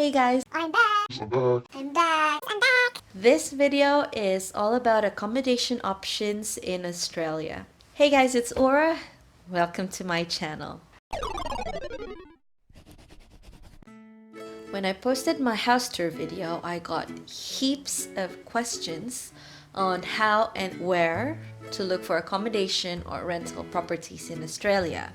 Hey guys, I'm back. I'm back. I'm back. I'm back. this video is all about accommodation options in Australia. Hey guys, it's Aura. Welcome to my channel. When I posted my house tour video, I got heaps of questions on how and where to look for accommodation or rental properties in Australia.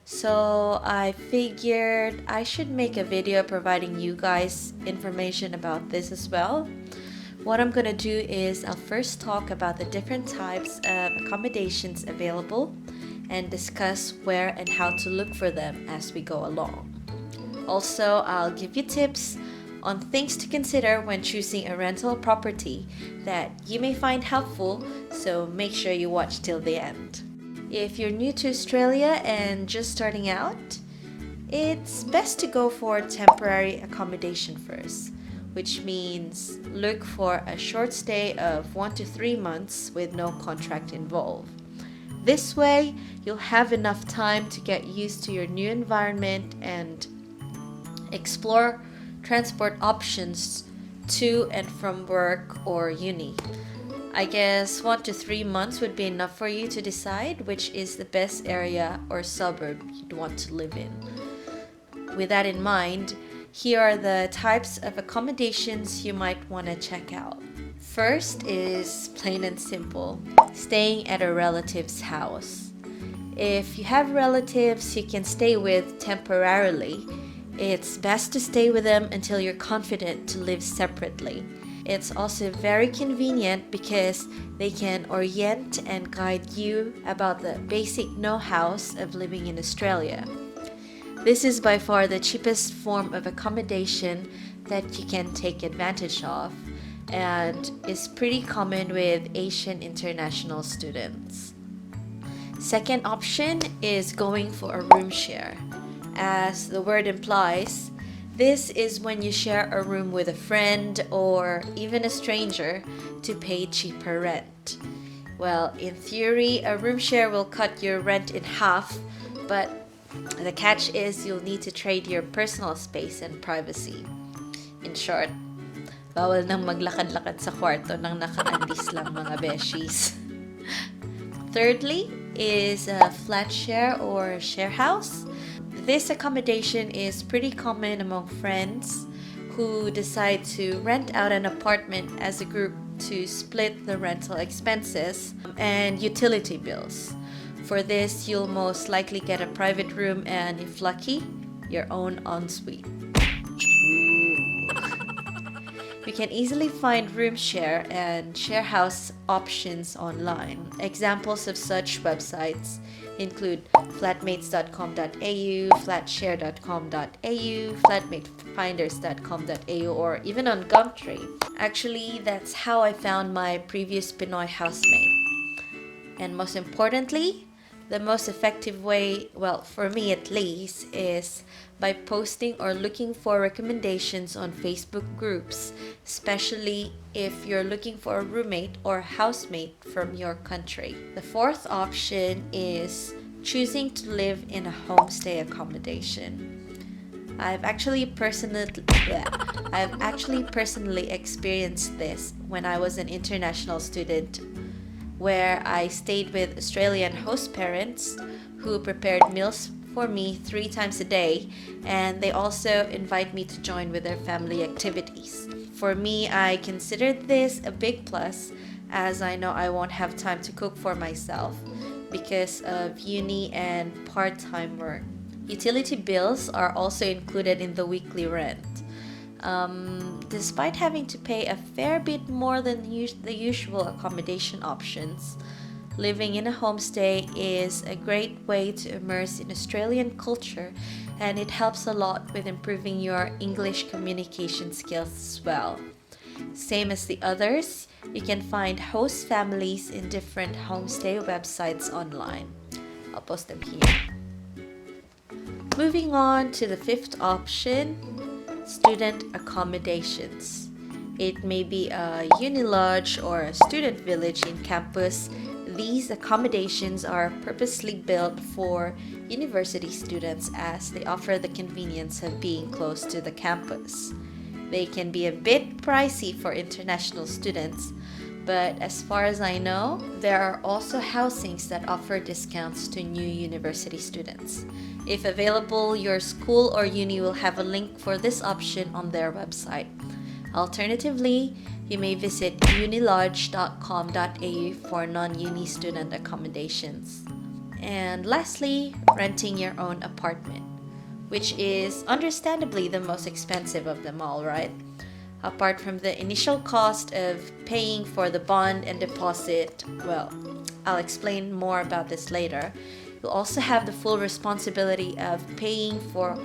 So I figured I should make a video providing you guys information about this as well. What I'm gonna do is I'll first talk about the different types of accommodations available and discuss where and how to look for them as we go along. Also, I'll give you tips on things to consider when choosing a rental property that you may find helpful, so make sure you watch till the end. If you're new to Australia and just starting out, it's best to go for temporary accommodation first, which means look for a short stay of 1 to 3 months with no contract involved. This way, you'll have enough time to get used to your new environment and explore transport options to and from work or uni. I guess 1 to 3 months would be enough for you to decide which is the best area or suburb you'd want to live in. With that in mind, here are the types of accommodations you might want to check out. First is plain and simple, staying at a relative's house. If you have relatives you can stay with temporarily, it's best to stay with them until you're confident to live separately. It's also very convenient because they can orient and guide you about the basic know-hows of living in Australia. This is by far the cheapest form of accommodation that you can take advantage of and is pretty common with Asian international students. Second option is going for a room share. As the word implies, this is when you share a room with a friend or even a stranger to pay cheaper rent. Well, in theory, a room share will cut your rent in half, but the catch is you'll need to trade your personal space and privacy. In short, bawal nang maglakad-lakad sa kwarto nang naka-undies lang mga beshies. Thirdly is a flat share or share house. This accommodation is pretty common among friends who decide to rent out an apartment as a group to split the rental expenses and utility bills. For this, you'll most likely get a private room and, if lucky, your own ensuite. You can easily find room share and share house options online. Examples of such websites include flatmates.com.au, flatshare.com.au, flatmatefinders.com.au, or even on Gumtree. Actually, that's how I found my previous Pinoy housemate. And most importantly, the most effective way, well, for me at least, is by posting or looking for recommendations on Facebook groups, especially if you're looking for a roommate or housemate from your country. The fourth option is choosing to live in a homestay accommodation. I've actually personally experienced this when I was an international student, where I stayed with Australian host parents who prepared meals for me 3 times a day, and they also invite me to join with their family activities. For me, I considered this a big plus as I know I won't have time to cook for myself because of uni and part-time work. Utility bills are also included in the weekly rent. Despite having to pay a fair bit more than the usual accommodation options, living in a homestay is a great way to immerse in Australian culture, and it helps a lot with improving your English communication skills as well. Same as the others, you can find host families in different homestay websites online. I'll post them here. Moving on to the fifth option, student accommodations. It may be a uni lodge or a student village in campus. these accommodations are purposely built for university students as they offer the convenience of being close to the campus. They can be a bit pricey for international students, but as far as I know, there are also housings that offer discounts to new university students. If available, your school or uni will have a link for this option on their website. Alternatively, you may visit unilodge.com.au for non-uni student accommodations. And lastly, renting your own apartment, which is understandably the most expensive of them all, right? Apart from the initial cost of paying for the bond and deposit, well, I'll explain more about this later. You'll also have the full responsibility of paying for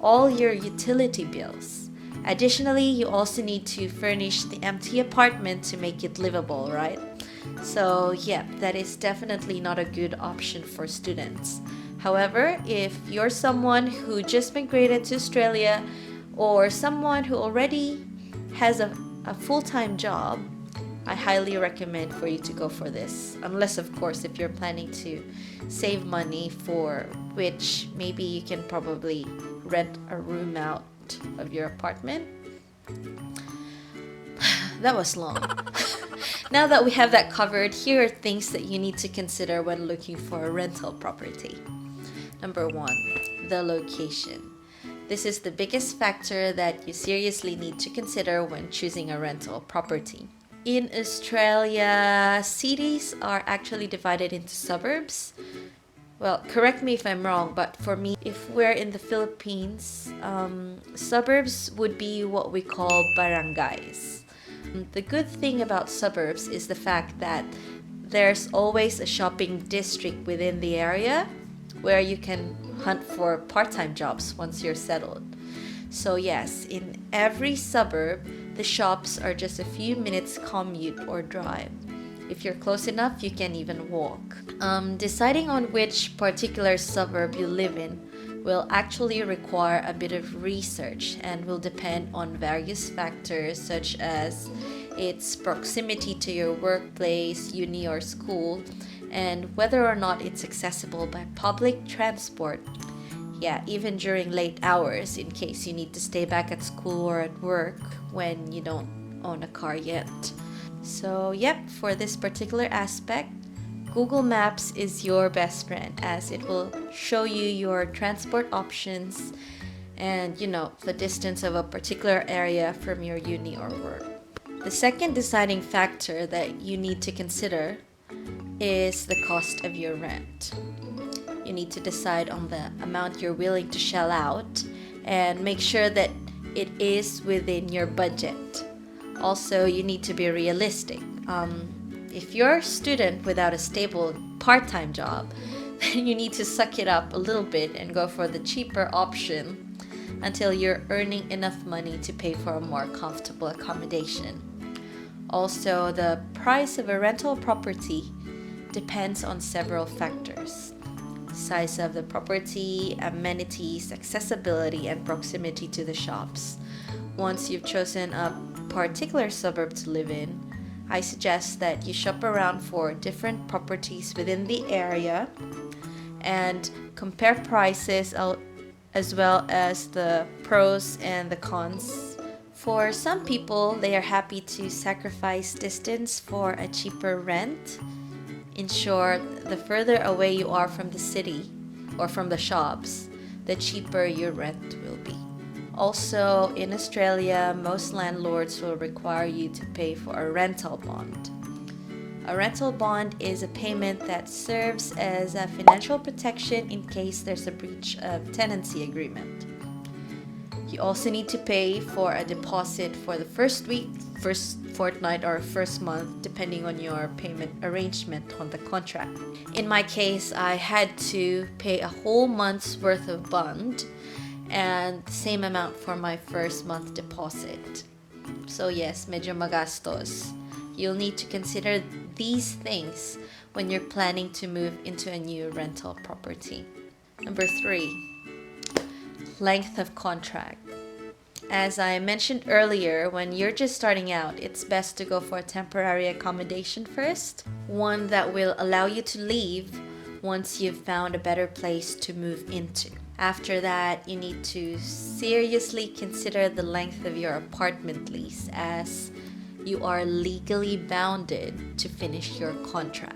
all your utility bills. Additionally, you also need to furnish the empty apartment to make it livable, right? So, yeah, that is definitely not a good option for students. However, if you're someone who just migrated to Australia or someone who already has a full-time job, I highly recommend for you to go for this. Unless, of course, if you're planning to save money, for which maybe you can probably rent a room out of your apartment. That was long. Now that we have that covered, here are things that you need to consider when looking for a rental property. Number 1, the location. This is the biggest factor that you seriously need to consider when choosing a rental property. In Australia, cities are actually divided into suburbs. Well, correct me if I'm wrong, but for me, if we're in the Philippines, suburbs would be what we call barangays. The good thing about suburbs is the fact that there's always a shopping district within the area where you can hunt for part-time jobs once you're settled. So yes, in every suburb, the shops are just a few minutes commute or drive. If you're close enough, you can even walk. Deciding on which particular suburb you live in will actually require a bit of research and will depend on various factors such as its proximity to your workplace, uni or school, and whether or not it's accessible by public transport. Yeah, even during late hours in case you need to stay back at school or at work when you don't own a car yet. So yep, for this particular aspect, Google Maps is your best friend as it will show you your transport options and the distance of a particular area from your uni or work. The second deciding factor that you need to consider is the cost of your rent. You need to decide on the amount you're willing to shell out and make sure that it is within your budget. Also, you need to be realistic. If you're a student without a stable part-time job, then you need to suck it up a little bit and go for the cheaper option until you're earning enough money to pay for a more comfortable accommodation. Also, the price of a rental property depends on several factors. Size of the property, amenities, accessibility, and proximity to the shops. Once you've chosen a particular suburb to live in, I suggest that you shop around for different properties within the area and compare prices as well as the pros and the cons. For some people, they are happy to sacrifice distance for a cheaper rent. In short, the further away you are from the city or from the shops, the cheaper your rent will be. Also, in Australia, most landlords will require you to pay for a rental bond. A rental bond is a payment that serves as a financial protection in case there's a breach of tenancy agreement. You also need to pay for a deposit for the first week, first fortnight, or first month, depending on your payment arrangement on the contract. In my case, I had to pay a whole month's worth of bond and the same amount for my first month deposit. So yes, medyo magastos. You'll need to consider these things when you're planning to move into a new rental property. Number 3, length of contract. As I mentioned earlier, when you're just starting out, it's best to go for a temporary accommodation first, one that will allow you to leave once you've found a better place to move into. After that, you need to seriously consider the length of your apartment lease, as you are legally bounded to finish your contract.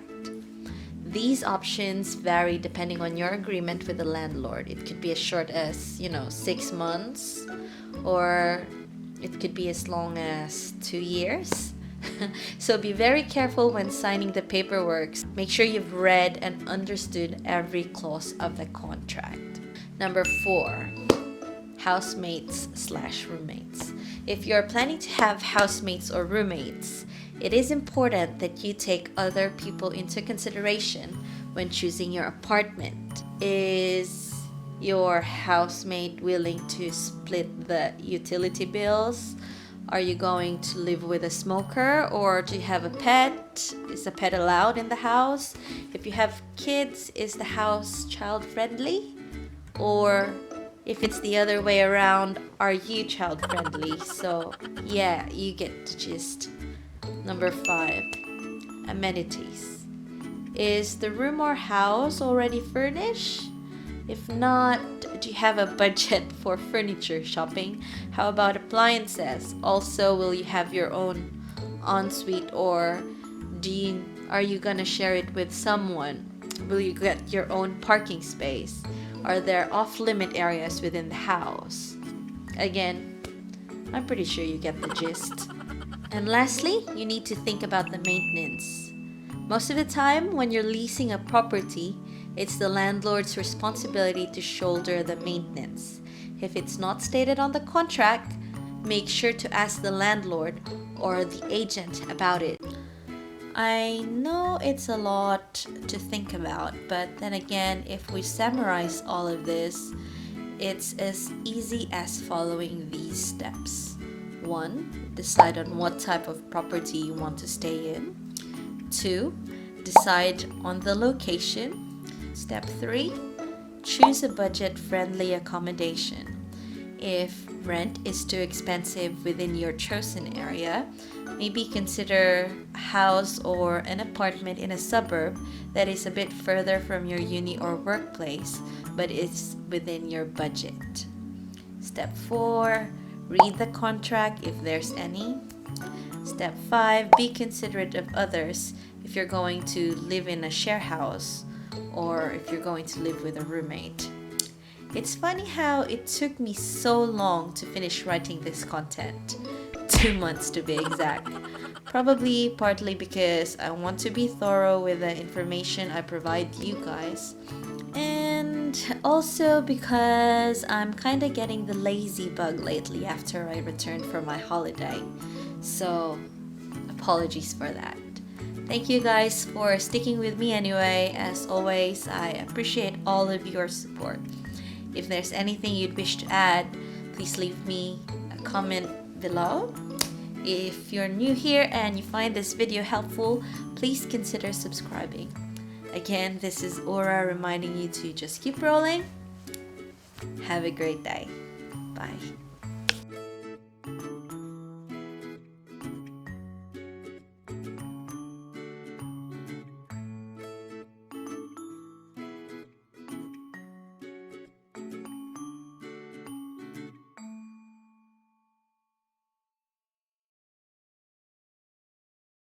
These options vary depending on your agreement with the landlord. It could be as short as, 6 months, or it could be as long as 2 years. So be very careful when signing the paperwork. Make sure you've read and understood every clause of the contract. Number 4, housemates/roommates. If you're planning to have housemates or roommates, it is important that you take other people into consideration when choosing your apartment. Is your housemate willing to split the utility bills? Are you going to live with a smoker, or do you have a pet? Is a pet allowed in the house? If you have kids, is the house child friendly? Or if it's the other way around, are you child friendly? So yeah, you get the gist. Number 5, amenities. Is the room or house already furnished? If not, do you have a budget for furniture shopping? How about appliances? Also, will you have your own ensuite, or are you gonna share it with someone? Will you get your own parking space? Are there off-limit areas within the house? Again, I'm pretty sure you get the gist. And lastly, you need to think about the maintenance. Most of the time, when you're leasing a property, it's the landlord's responsibility to shoulder the maintenance. If it's not stated on the contract, make sure to ask the landlord or the agent about it. I know it's a lot to think about, but then again, if we summarize all of this, it's as easy as following these steps. 1, decide on what type of property you want to stay in. 2, decide on the location. Step 3, choose a budget-friendly accommodation. If rent is too expensive within your chosen area, maybe consider a house or an apartment in a suburb that is a bit further from your uni or workplace, but is within your budget. Step 4, read the contract if there's any. Step 5, be considerate of others if you're going to live in a share house, or if you're going to live with a roommate. It's funny how it took me so long to finish writing this content. 2 months to be exact. Probably partly because I want to be thorough with the information I provide you guys. And also because I'm kinda getting the lazy bug lately after I returned from my holiday. So apologies for that. Thank you guys for sticking with me anyway. As always, I appreciate all of your support. If there's anything you'd wish to add, please leave me a comment below. If you're new here and you find this video helpful, please consider subscribing. Again, this is Aura reminding you to just keep rolling. Have a great day. Bye.